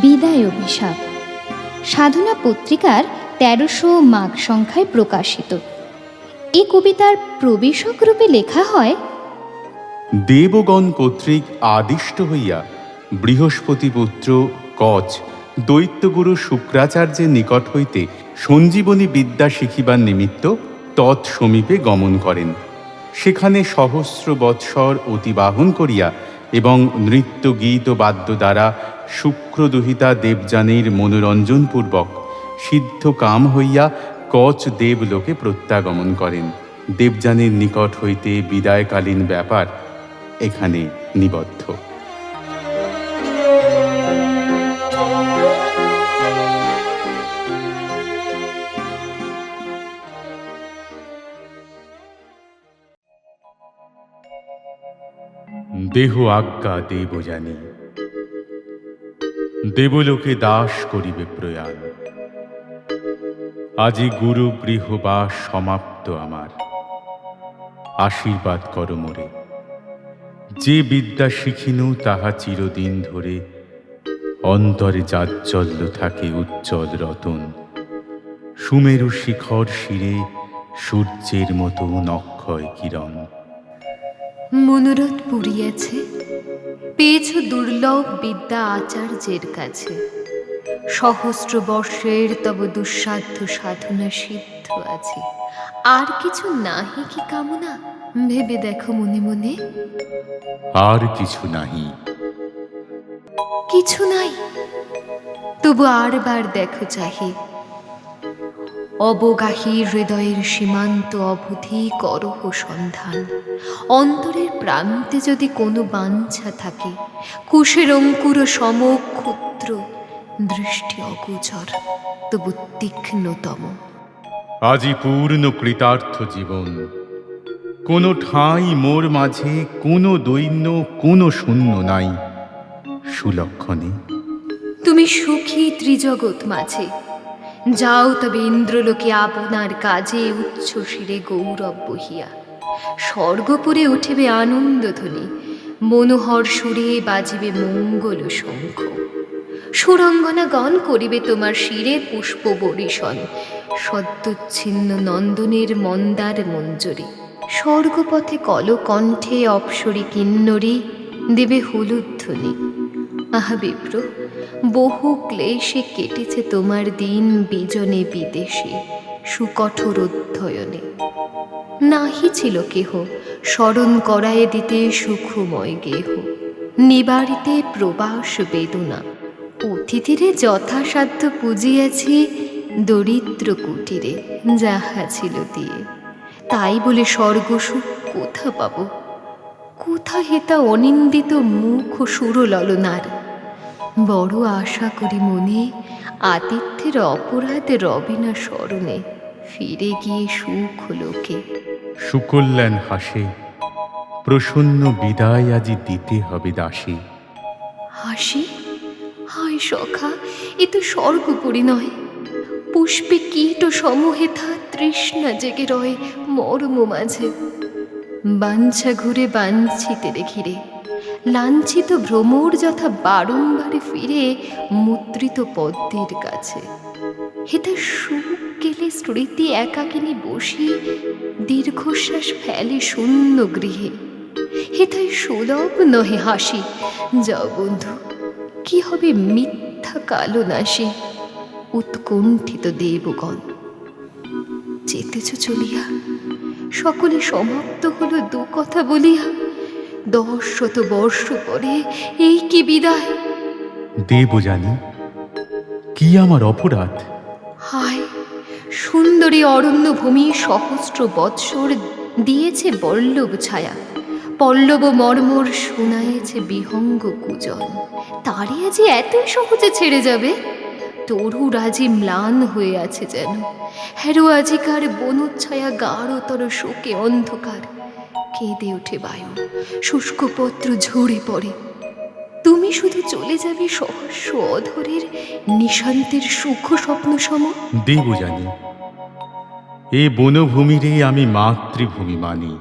বিদায় অভিশাপ সাধনা পত্রিকার ১৩০০ মাঘ সংখ্যায় প্রকাশিত। এই কবিতার প্রবেশক রূপে লেখা হয়: দেবগণ কর্তৃক আদিষ্ট হইয়া বৃহস্পতিপুত্র কচ দৈত্যগুরু শুক্রাচার্যের নিকট হইতে সঞ্জীবনী বিদ্যা শিখিবার নিমিত্ত তৎসমীপে গমন করেন। সেখানে সহস্র বৎসর অতিবাহন করিয়া এবং নৃত্য গীত ও বাদ্য দ্বারা শুক্রদুহিতা দেবযানীর মনোরঞ্জনপূর্বক সিদ্ধ কাম হইয়া কচ দেবলোকে প্রত্যাগমন করেন। দেবযানীর নিকট হইতে বিদায়কালীন ব্যাপার এখানে নিবদ্ধ। দেহ আজ্ঞা দেবযানী, দেবলোকে দাস করিবে প্রয়াণ। আজি গুরু গৃহবাস সমাপ্ত আমার, আশীর্বাদ কর মোরে। যে বিদ্যা শিখিনু তাহা চিরদিন ধরে অন্তরে জাজ্জল্য থাকে উজ্জ্বল রতন। সুমেরু শিখর শিরে সূর্যের মতো নক্ষয় কিরণ। মনোরথ পুরিয়াছে, পেয়েছ দুর্লভ বিদ্যা আচার্যের কাছে। সহস্র বর্ষের তব দুঃসাধ্য সাধনা সিদ্ধ আছে। আর কিছু নাহি কি কামনা, ভেবে দেখো মনে মনে। আর কিছু নাহি, কিছু নাই, তবু আরবার দেখো চাহি। অবগাহী হৃদয়ের সীমান্ত অবধি করহ সন্ধান। অন্তরের প্রান্তে যদি কোনো বাঞ্ছা থাকে, কুশের অঙ্কুর সম ক্ষুদ্র, দৃষ্টি অগোচর তবু তীক্ষ্ণতম। আজি পূর্ণ কৃতার্থ জীবন, কোনো ঠাঁই মোর মাঝে কোনো দৈন্য কোনো শূন্য নাই। সুলক্ষণে তুমি সুখী ত্রিজগৎ মাঝে, যাও তবে ইন্দ্রলোকে আপনার কাজে উচ্ছ্বসিরে গৌরব বহিয়া। স্বর্গপুরে উঠিবে আনন্দধ্বনি, মনোহর সুরে বাজিবে মঙ্গল শঙ্খ। সুরঙ্গনাগণ করিবে তোমার শিরে পুষ্প বরিশন, সদ্যোচ্ছিন্ন নন্দনের মন্দার মঞ্জরি। স্বর্গপথে কলকণ্ঠে অপ্সরী কিন্নরী দেবে হুলুধ্বনি। আহা বিপ্র, বহু ক্লেশে কেটেছে তোমার দিন বিজনে বিদেশে, সুকঠোর অধ্যয়নে। নাহি ছিল কেহ স্মরণ করায় দিতে সুখময় গেহ, নিবারিতে প্রবাস বেদনা। অতিথিরে যথাসাধ্য পুজিয়াছি দরিদ্র কুটিরে, যাহা ছিল দিয়ে। তাই বলে স্বর্গসুখ কোথা পাব, কোথা হেতা অনিন্দিত মুখ সুরললনার। বড় আশা করি মনে, আতিথ্যের অপরাধ রবে না স্মরণে, ফিরে গিয়ে সুখ লোকে। সুকল্যাণ হাসে, প্রসন্ন বিদায় আজি দিতে হবে দাসী। হাসি, হায় সখা, এ তো স্বর্গপুরী নয়। পুষ্পে কীট সমহেথা তৃষ্ণা জেগে রয় মর্ম মাঝে। বাঞ্ছা ঘুরে বাঞ্ছিতে ঘিরে, লাঞ্ছিত ভ্রমর যথা বারংবারে ফিরে মুদ্রিত পদ্মের কাছে। হেতা সুখ গেলে স্মৃতি একাকিনী বসি, দীর্ঘশ্বাস ফেলে শূন্য গৃহে। হেথায় সুলভ নহে হাসি, যাও বন্ধু, কি হবে মিথ্যা কালো নাশি। উৎকণ্ঠিত দেবগণ, যেতেছ চলিয়া, সকলে সমাপ্ত হলো দু কথা বলিয়া। ১০০০ বর্ষ পরে এই কি বিদায়। দেবযানী, কি আমার অপরাধ? হায়, সুন্দরী অরণ্যভূমি সহস্র বৎসর দিয়েছে বল্লভ ছায়া। পল্লব মর্মর শোনায়েছে বিহঙ্গ কুজন। তারে আজি এতই সহজে ছেড়ে যাবে? তরুর আজি ম্লান হয়ে আছে যেন। হেরো আজিকার বনচ্ছায়া গাঢ়তর শোকে অন্ধকার। কেঁদে ওঠে বায়ু, শুষ্ক পত্র ঝরে পড়ে। তুমি শুধু চলে যাবে সহস্র অধরের নিশান্তের সুখ স্বপ্ন সম। দেবযানী, এ বনভূমিরে আমি মাতৃভূমি মানি।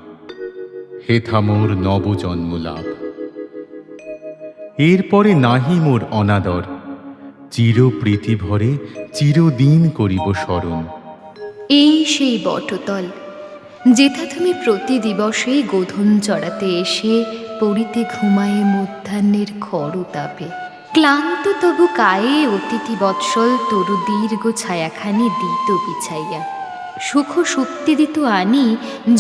হেথা মোর নবজন্ম লাভ। এরপরে নাহি মোর অনাদর, চিরপ্রীতি ভরে চিরদিন করিব স্মরণ। এই সেই বটতল, যেথা তুমি প্রতি দিবসে গোধন চড়াতে এসে পড়িতে ঘুমায়ে মধ্যাহ্নের খড় তাপে। ক্লান্ত তবু কায়ে অতিথি বৎসল তরু দীর্ঘ ছায়াখানি দিত বিছাইয়া। সুখ সুপ্তি দিত আনি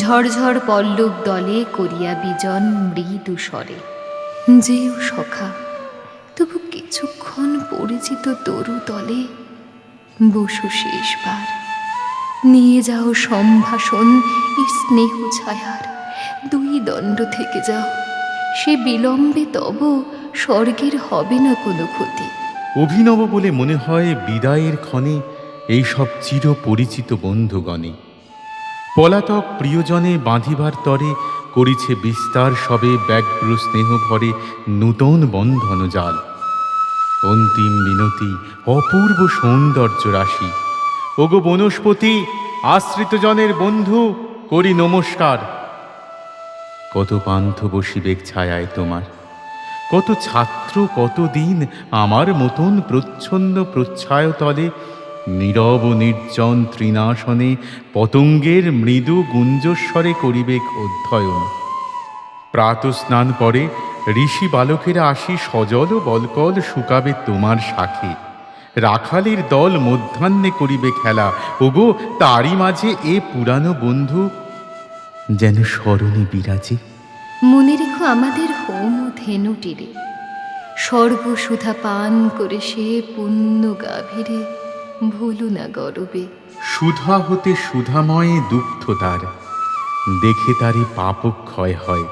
ঝড়ঝড় পল্লব দলে করিয়া বিজন মৃদু স্বরে। যেও সখা, তবু কিছুক্ষণ পরিচিত তরু তলে বসু শেষবার। নিয়ে যাও সম্ভাষণ এই স্নেহ ছায়ার, দুই দণ্ড থেকে যাও, সে বিলম্বে তব স্বর্গের হবে না কোনো ক্ষতি। অভিনব বলে মনে হয় বিদায়ের ক্ষণে এইসব চিরপরিচিত বন্ধুগণে পলাতক প্রিয়জনে বাঁধিবার তরে করিছে বিস্তার সবে ব্যগ্র স্নেহ ভরে নূতন বন্ধন জাল। অন্তিম মিনতি অপূর্ব সৌন্দর্য রাশি। ওগো বনস্পতি, আশ্রিতজনের বন্ধু করি নমস্কার। কত পান্থ বসিবেক ছায়ায় তোমার, কত ছাত্র কতদিন আমার মতন প্রচ্ছন্ন প্রচ্ছায় তলে নীরব নির্জন তৃণাসনে পতঙ্গের মৃদু গুঞ্জস্বরে করিবেক অধ্যয়ন। প্রাতঃস্নান পরে ঋষি বালকেরা আসি সজল বলকল শুকাবে তোমার শাখে। রাখালের দল মধ্যাহ্নে করিবে খেলা, ওগো তারই মাঝে এ পুরানো বন্ধু যেন স্মরণে বিরাজে। মনে রেখো আমাদের হোম ধেনুটিরে, সর্বসুধা পান করে সে পুণ্য গাভীরে ভুলো না গরবে। সুধা হতে সুধাময়ে দুগ্ধ তার, দেখে তারই পাপক্ষয় হয়।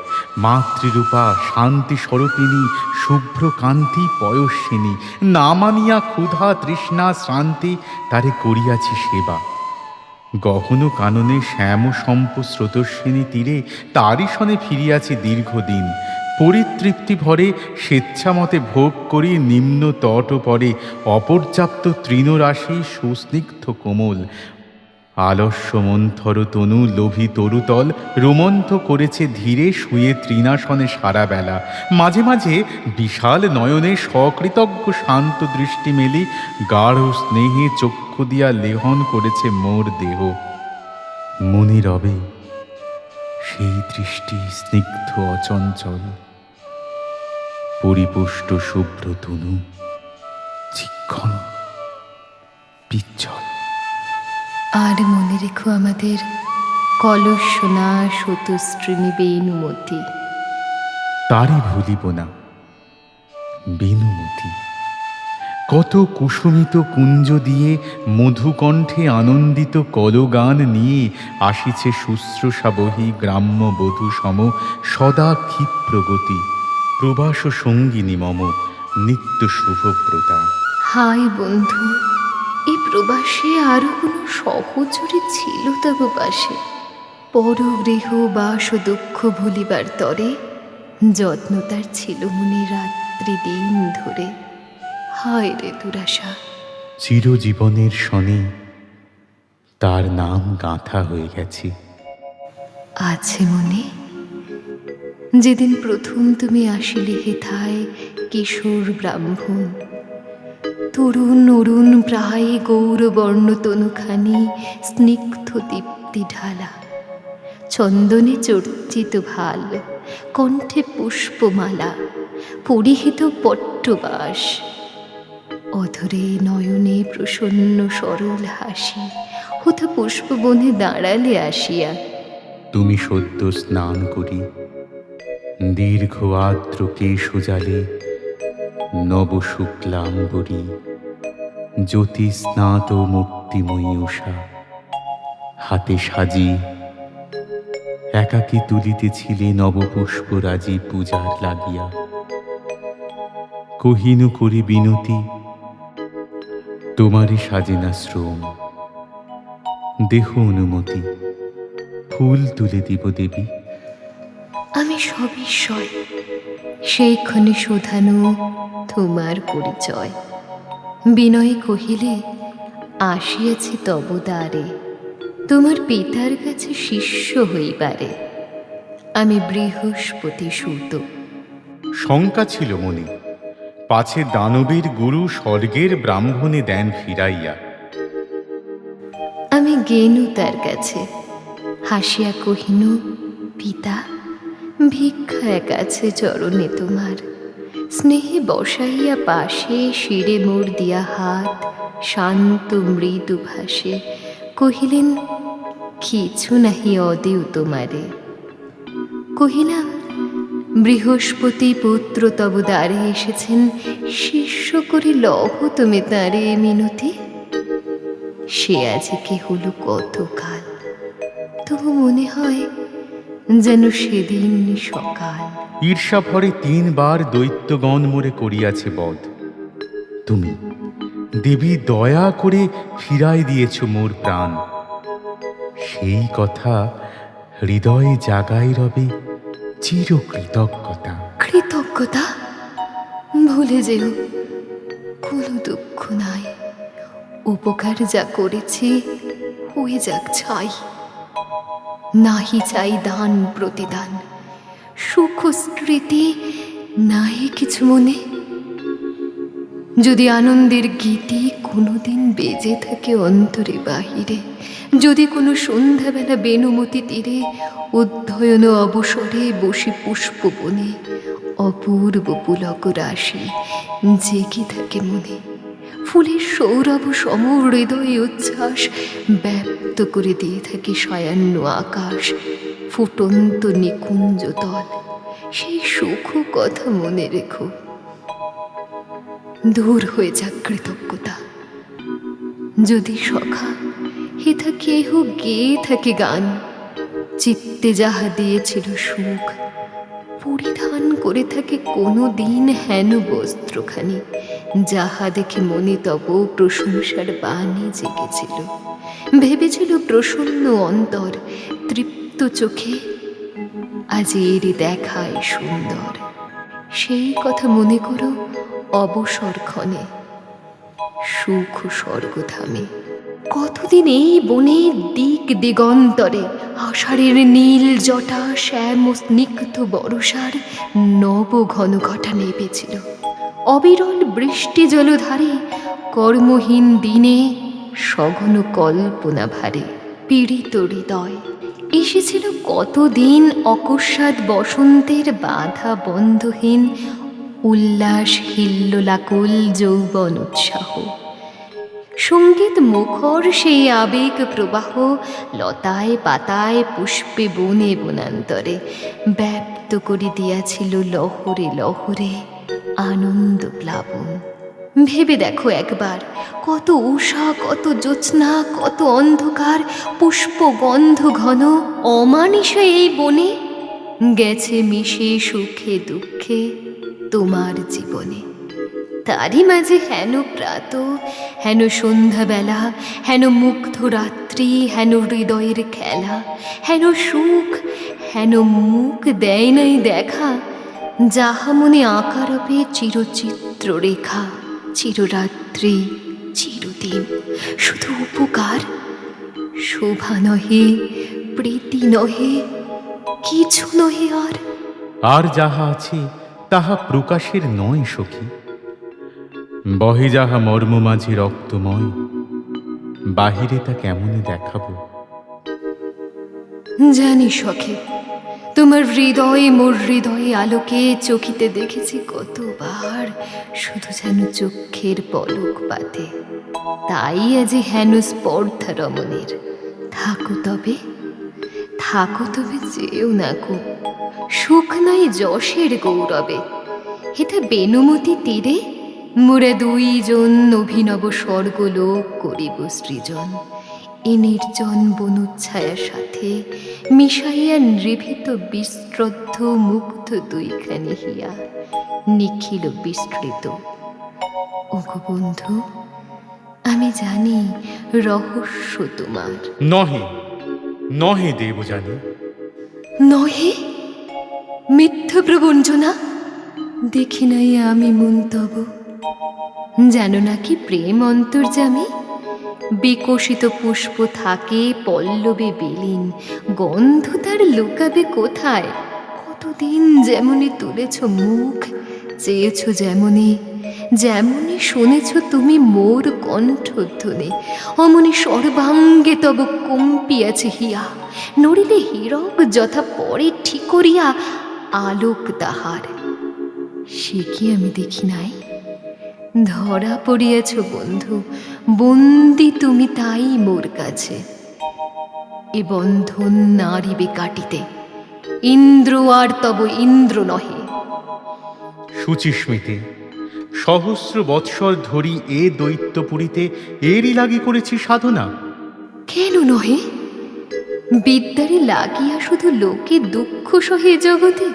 মাতৃরূপা শান্তি স্বরূপিণী শুভ্র কান্তি পয়স্বিনী, না মানিয়া ক্ষুধা তৃষ্ণা শ্রান্তি তারে করিয়াছি সেবা। গহন কাননে শ্যাম সম্প স্রোতস্বিনী তীরে তারই সনে ফিরিয়াছি দীর্ঘদিন। পরিতৃপ্তি ভরে স্বেচ্ছামতে ভোগ করি নিম্ন তট পরে অপর্যাপ্ত তৃণরাশি সুস্নিগ্ধ কোমল। আলস্য মন্থর তনু লোভী তরুতল রোমন্থ করেছে ধীরে শুয়ে তৃণাসনে সারা বেলা। মাঝে মাঝে বিশাল নয়নে সকৃতজ্ঞ শান্ত দৃষ্টি মেলি গাঢ় স্নেহে চক্ষু দিয়া লেহন করেছে মোর দেহ। মনে রবে সেই দৃষ্টি স্নিগ্ধ অচঞ্চল, পরিপুষ্ট শুভ্র তনু চিক্ষণ পিচ্ছল। আর মনে রেখো আমাদের কলসোনা শতস্ত্রিণী বেণুমতি। তারই ভুলিব না বেণুমতি। কত কুসুমিত কুঞ্জ দিয়ে মধুকণ্ঠে আনন্দিত কলগান নিয়ে আসিছে শুশ্রূষাবহী গ্রাম্য বধূ সম সদা ক্ষিপ্রগতি। প্রবাস সঙ্গিনী মম নিত্য শুভব্রতা। হায় বন্ধু, এই প্রবাসে আরো কোনো সহচরী ছিল তব পাশে? পরগৃহ বাস দুঃখ ভুলিবার তরে যত্ন তার ছিল মনে রাত্রি দিন ধরে। হায় রে দুরাশা। চিরজীবনের শনে তার নাম গাঁথা হয়ে গেছে। আছে মনে, যেদিন প্রথম তুমি আসিলে হেথায় কিশোর ব্রাহ্মণ, তরুণ অরুণ প্রায় গৌরবর্ণ তনুখানি স্নিগ্ধ দীপ্তি ঢালা, চন্দনে চর্চিত ভাল, কণ্ঠে পুষ্পমালা, পরিহিত পট্টবাস, অধরে নয়নে প্রসন্ন সরল হাসি, হুত পুষ্পবনে দাঁড়ালে আসিয়া। তুমি সদ্য স্নান করি দীর্ঘ আর্দ্র কেশজালে নব শুক্লাম্বরী জ্যোতি স্নাত মুক্তিময়ী উষা হাতে সাজি একাকী তুলিতেছিলে নবপুষ্পরাজি পূজার লাগিয়া। কহিনু করি বিনতি তোমারই সাজে না শ্রম, দেহ অনুমতি ফুল তুলে দিব দেবী। আমি সবিস্ময় সেইক্ষণে শোধানো তোমার পরিচয়। বিনয়ে কহিলে, আসিয়াছি তব দ্বারে, তোমার পিতার কাছে শিষ্য হইবারে। আমি বৃহস্পতি সুত। শঙ্কা ছিল মনে, পাছে দানবের গুরু স্বর্গের ব্রাহ্মণে দেন ফিরাইয়া। আমি গেনু তার কাছে, হাসিয়া কহিনু, পিতা ভিক্ষা এক আছে চরণে তোমার। স্নেহে বসাইয়া পাশে, শিরে মোর দিয়া হাত, শান্ত মৃদু ভাসে কহিলেন, কিছু নাহি অদেও তোমারে। কহিলাম, বৃহস্পতি পুত্র তব দ্বারে এসেছেন, শিষ্য করে লহ তুমি তাঁরে মিনতি। সে আজকে হলো কতকাল, তবু মনে হয় যেন সেদিন সকাল। ঈর্ষা ভরে 3 বার দৈত্যগণ মোরে করিয়াছে বধ। তুমি দেবী দয়া করে ফিরাই দিয়েছ মোর প্রাণ। সেই কথা হৃদয়ে জাগাই রবে চির কৃতজ্ঞতা। কৃতজ্ঞতা? ভুলে যেও, কোনো দুঃখ নাই। উপকার যা করেছি হয়ে যাক ছাই। নাহি চাই দান প্রতিদান, সুখ স্মৃতি নাই কিছু মনে। যদি আনন্দের গীতি কোনোদিন বেজে থাকে অন্তরে বাহিরে, যদি কোনো সন্ধ্যাবেলা বেনুমতি তীরে অধ্যয়ন অবসরে বসে পুষ্প বনে অপূর্ব পুলক রাশি জেগে থাকে মনে, ফুলের সৌরভ সম হৃদয়ে উচ্ছ্বাস ব্যক্ত করে দিয়ে থাকে সায়ান্ন আকাশ, ফুটন্ত নিকুঞ্জ তল, সেই সুখ কথা মনে রেখো। দূর হয়ে যাক কৃতজ্ঞতা। যদি সখা হেথা কেহ গেয়ে থাকে গান, চিত্তে যাহা দিয়েছিল সুখ, পরিধান করে থাকে কোনো দিন হেন বস্ত্রখানি, যাহা দেখে মনে তব প্রশংসার বাণী জেগেছিল, ভেবেছিল প্রসন্ন অন্তর তৃপ্ত চোখে, আজ এর দেখায় সুন্দর। সেই কথা মনে করো অবসর ক্ষণে, সুখ স্বর্গধামে। কতদিন এই বনে দিক দিগন্তরে আষাঢ়ের নীল জটা শ্যাম স্নিগ্ধ বর্ষার নব ঘন ঘটা নেপেছিল। অবিরল বৃষ্টি জলধারে কর্মহীন দিনে সঘন কল্পনা ভারে পীড়িত হৃদয়। এসেছিল কতদিন অকস্মাৎ বসন্তের বাধা বন্ধহীন উল্লাস হিল্লোলাকুল যৌবন উৎসাহ। সঙ্গীত মুখর সেই আবেগ প্রবাহ লতায় পাতায় পুষ্পে বনে বনান্তরে ব্যক্ত করে দিয়াছিল লহরে লহরে আনন্দ প্লাবন। ভেবে দেখো একবার, কত উষা, কত জ্যোৎস্না, কত অন্ধকার, পুষ্প গন্ধ ঘন অমানিসা এই বনে গেছে মিশে সুখে দুঃখে তোমার জীবনে। তারই মাঝে হেন প্রাত, হেন সন্ধ্যাবেলা, হেন মুগ্ধ রাত্রি, হেন হৃদয়ের খেলা, হেন সুখ, হেন মুখ দেয় নাই দেখা, যাহা মনে আঁকা রবে চিরচিত্র রেখা, চিররাত্রি চিরদিন শুধু উপকার। শোভা নহে, প্রীতি নহে, কিছু নহে আর। আর যাহা আছে তাহা প্রকাশের নয় সখী, বহে যাহা মর্ম মাঝে রক্তময়, বাহিরে তা কেমনে দেখাবো। জানি সখে, তোমার হৃদয়ে মোর হৃদয়ে আলোকে চকিতে দেখেছি কতবার, শুধু যেন চক্ষের পলক পাতে। তাই আজি হেন স্পর্ধা রমণীর। থাকো তবে, থাকো তবে, যেও না গো, সুখ নাই যশের গৌরবে। হেথা বেনুমতি তীরে মোরা দুইজন অভিনব স্বর্গলোক করিব সৃজন। এ নির্জন বনুচ্ছায়ার সাথে মিশাইয়া নিভৃত বিশ্রদ্ধ মুগ্ধ দুইখানি হিয়া নিখিল বিস্তৃত। ওগো বন্ধু, আমি জানি রহস্য তোমার। নহে নহে দেব জানি। নহে? মিথ্যা প্রবঞ্চনা। দেখি নাই আমি মন্তব, জানো নাকি প্রেম অন্তর্যামী। বিকশিত পুষ্প থাকে পল্লবে বিলীন, গন্ধ তার লুকাবে কোথায়। কতদিন যেমনি তুলেছ মুখ, চেয়েছ যেমনি যেমনি শুনেছ তুমি মোর কণ্ঠধ্বনি, অমনি সর্বাঙ্গে তব কম্পিয়াছে হিয়া। নড়িলে হীরক যথা পরে ঠিকরিয়া আলোক তাহার। সে কি আমি দেখি নাই? ধরা পড়িয়াছ বন্ধু, বন্দি তুমি তাই মোর কাছে। এ বন্ধন নারিবে কাটিতে, ইন্দ্র আর তব ইন্দ্র নহে। শুচিস্মিতে, সহস্র বৎসর ধরি এ দৈত্যপুরীতে এরই লাগি করেছি সাধনা। কেন নহে? বিদ্যারে লাগিয়া শুধু লোকে দুঃখ সহে জগতে।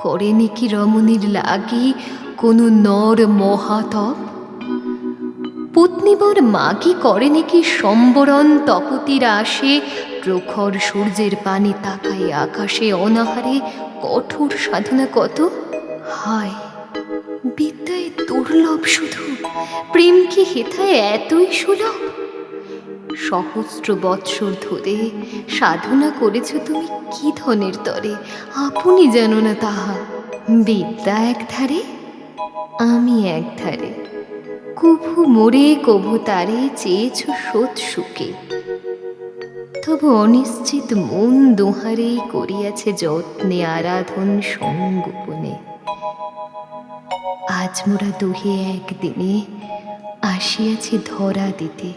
করে নাকি রমণীর লাগি কোন নর মহাতপ? পত্নীবর মাগি করে নাকি সম্বরণ তপতির আসে, প্রখর সূর্যের পানে তাকায় আকাশে অনাহারে কঠোর সাধনা কত। হায়, বিদ্যায় দুর্লভ শুধু, প্রেম কি হেথায় এতই সুলভ? সহস্র বৎসর ধরে সাধনা করেছ তুমি কি ধনের তরে, আপনি জানো না তাহা। বিদ্যা এক ধারে, আমি এক ধারে, কভু মোরে কভু তারে চেয়েছ সোৎ সুখে। তবু অনিশ্চিত মন দোহারেই করিয়াছে যত্নে আরাধন সঙ্গোপনে। আজ মোরা দুহে একদিনে আসিয়াছি ধরা দিতে।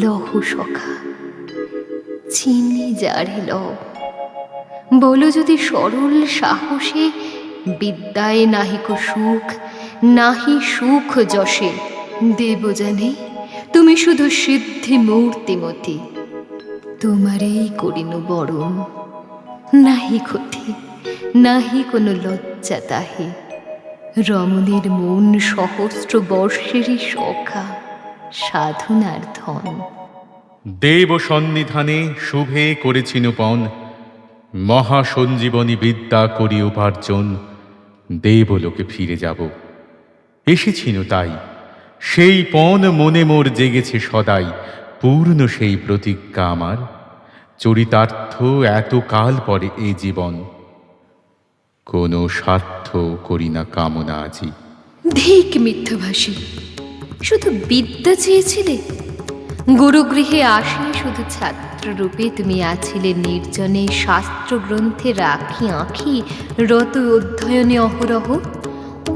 লহ সখা, চিনি যারে লও, বলো যদি সরল সাহসে, বিদ্যায় নাহিক সুখ, নাহি সুখ যশে। দেব জানে তুমি শুধু সিদ্ধি মূর্তিমতি, তোমারেই করিনু বরণ। নাহি ক্ষতি, নাহি কোনো লজ্জা তাহে, রমণীর মন সহস্র বর্ষেরই সখা, সাধনার ধন। দেব সন্নিধানে শুভে করেছিনু পণ, মহাসঞ্জীবনী বিদ্যা করি উপার্জন। দেবলোকে ফিরে যাব, এসেছিনু তাই। সেই পণ মনে মোর জেগেছে সদাই, পূর্ণ সেই প্রতিজ্ঞা আমার। চরিতার্থ এত কাল পরে এ জীবন, কোনো স্বার্থ করি না কামনা আজি। ধিক মিথ্যাভাষী, শুধু বিদ্যা চেয়েছিলে? গুরুগৃহে আসি শুধু ছাত্ররূপে তুমি আছিলে নির্জনে, শাস্ত্র গ্রন্থে রাখি আঁখি রত অধ্যয়নে অহরহ।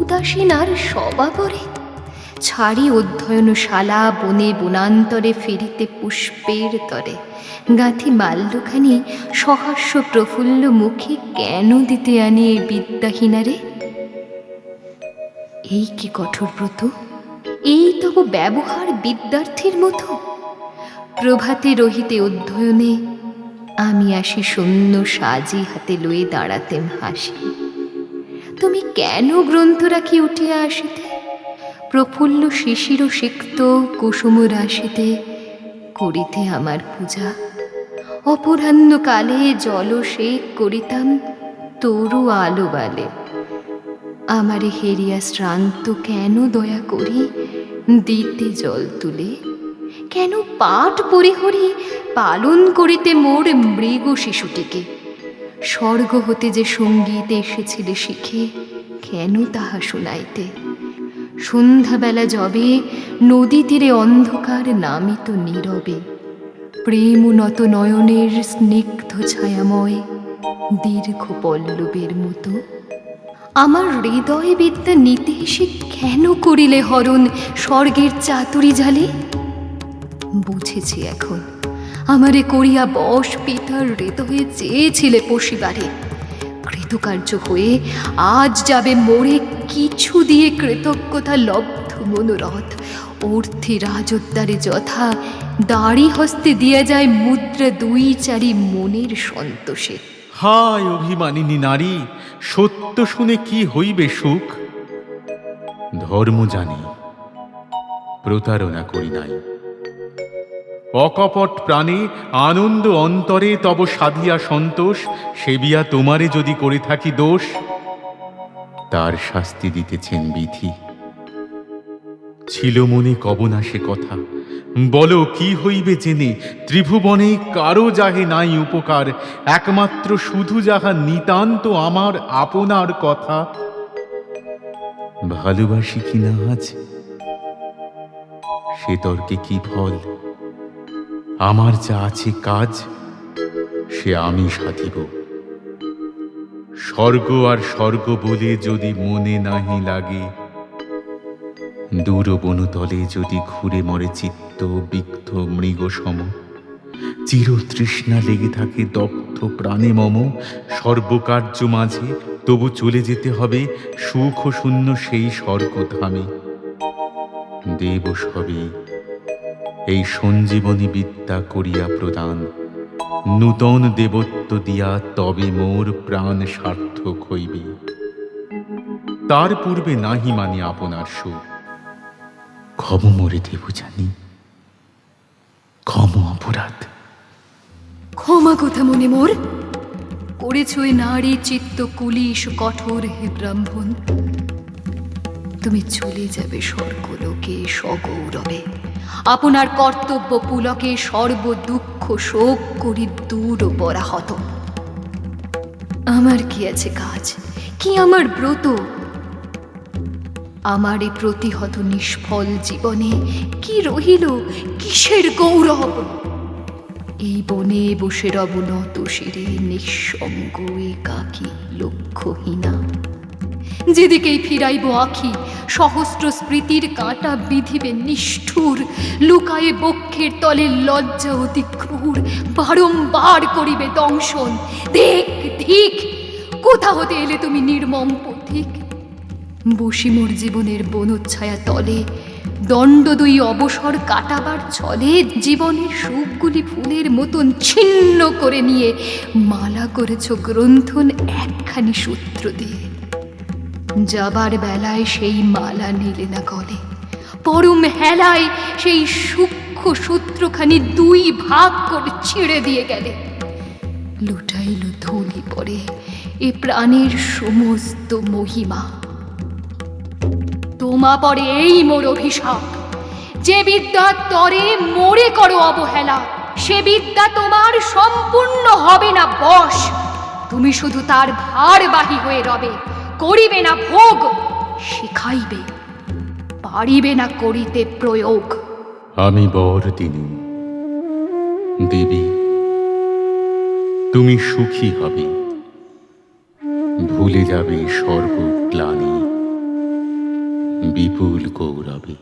উদাসীন আর সবাবরে ছাড়ি অধ্যয়নশালা, বনে বনান্তরে ফিরিতে পুষ্পের তরে। গাঁথি মাল্যখানি সহাস্য প্রফুল্ল মুখে, কেন দিতে আনি এই বিদ্যাহীনারে? এই কি কঠোর ব্রত, এই তব ব্যবহার বিদ্যার্থীর মতো? প্রভাতে রহিতে অধ্যয়নে, আমি আসি শূন্য সাজি হাতে লয়ে দাঁড়াতেম হাসি। তুমি কেন গ্রন্থ রাখি উঠিয়া আসিতে? প্রফুল্ল শিশির সিক্ত কুসুম রাশিতে করিতে আমার পূজা। অপরাহ্ন কালে জলসেক করিতাম তরু আলো বালে। আমারে হেরিয়া শ্রান্ত কেন দয়া করি দিতে জল তুলে? কেন পাঠ পরিহরি পালন করিতে মোর মৃগ শিশুটিকে? স্বর্গ হতে যে সঙ্গীত এসেছিলে শিখে, কেন তাহা শুনাইতে? সন্ধ্যাবেলা যবে নদী তীরে অন্ধকার নামিত নীরবে, প্রেম নত নয়নের স্নিগ্ধ ছায়াময় দীর্ঘ পল্লবের মতো, আমার হৃদয় বিদ্যা নিতে এসে কেন করিলে হরণ স্বর্গের চাতুরি জালে? বুঝেছি এখন, আমারে করিয়া বশ পিতার হৃদয়ে চেয়েছিলে পশিবারে। কৃতকার্য হয়ে আজ যাবে মোরে কিছু দিয়ে কৃতজ্ঞতা লব্ধ মনোরথ। অর্থে রাজোদ্দারে যথা দাড়ি হস্তে দিয়া যায় মুদ্রা দুই চারি মনের সন্তোষে। হায় অভিমানিনী নারী, সত্য শুনে কি হইবে সুখ? ধর্ম জানি, প্রতারণা করি নাই। অকপট প্রাণে আনন্দ অন্তরে তব সাধিয়া সন্তোষ, সেবিয়া তোমারে যদি করে থাকি দোষ, তার শাস্তি দিতেছেন বিধি। ছিল মনে কব না সে কথা, বলো কি হইবে জেনে? ত্রিভুবনে কারো যাহে নাই উপকার, একমাত্র শুধু যাহা নিতান্ত আমার আপনার কথা। ভালোবাসি কিনা আজ, সে তর্কে কি ফল? আমার যা আছে কাজ, সে আমি সাধিব। স্বর্গ আর স্বর্গ বলে যদি মনে নাহি লাগে, দূর বনতলে যদি ঘুরে মরে চিত্ত বিগ্ধ মৃগ সম, চির তৃষ্ণা লেগে থাকে দগ্ধ প্রাণে মম, সর্বকার্য মাঝে তবু চলে যেতে হবে সুখ শূন্য সেই স্বর্গধামে। দেব সবে এই সঞ্জীবনী বিদ্যা করিয়া প্রদান, নূতন দেবত্ব দিয়া তবে মোর প্রাণ সার্থক হইবে। তার পূর্বে নাহি মানি আপনার সুখ, ক্ষম মরে দেব জানি, ক্ষম অপরাধ। ক্ষমা কথা মনে মোর, করেছ এ নারী চিত্ত কুলিশ কঠোর হে ব্রাহ্মণ। তুমি চলে যাবে স্বর্গলোকে সগৌরবে, আপনার কর্তব্য পুলকে সর্ব দুঃখ শোক করি দূর পরাহত। আমার কি আছে কাজ, কি আমার ব্রত? আমার এ প্রতিহত নিষ্ফল জীবনে কি রহিল, কিসের গৌরব? এই বনে বসে রব নত শিরে নিঃসঙ্গ একাকী লক্ষ্যহীনা। যেদিকেই ফিরাইব আখি, সহস্র স্মৃতির কাঁটা বিধিবে নিষ্ঠুর, লুকায়ে বক্ষের তলে লজ্জা অতি ক্রূর, বারংবার করিবে দংশন। দেখ ধিক, কোথা হতে এলে তুমি নির্মম পথিক? বসি মোর জীবনের বনচ্ছায়া তলে, দণ্ড দুই অবসর কাটাবার ছলে জীবনের সুখগুলি ফুলের মতন ছিন্ন করে নিয়ে মালা করেছ গ্রন্থন একখানি সূত্র দিয়ে। যাবার বেলায় সেই মালা নিলে না গলে, পরম হেলায় সেই সূক্ষ্ম সূত্রখানি দুই ভাগ করে ছিঁড়ে দিয়ে গেলে। লুটাইল ধুলি পড়ে এ প্রাণের সমস্ত মহিমা। তোমা পরে এই মোর অভিশাপ, যে বিদ্যা তরে মোরে করো অবহেলা, সে বিদ্যা তোমার সম্পূর্ণ হবে না বশ। তুমি শুধু তার ভারবাহী হয়ে রবে, করিবে না ভোগ, শিখাইবে, পারিবে না করিতে প্রয়োগ। আমি বর দিনু, দেবী তুমি সুখী হবে, ভুলে যাবে সর্বগ্লানি বিপুল গৌরবে।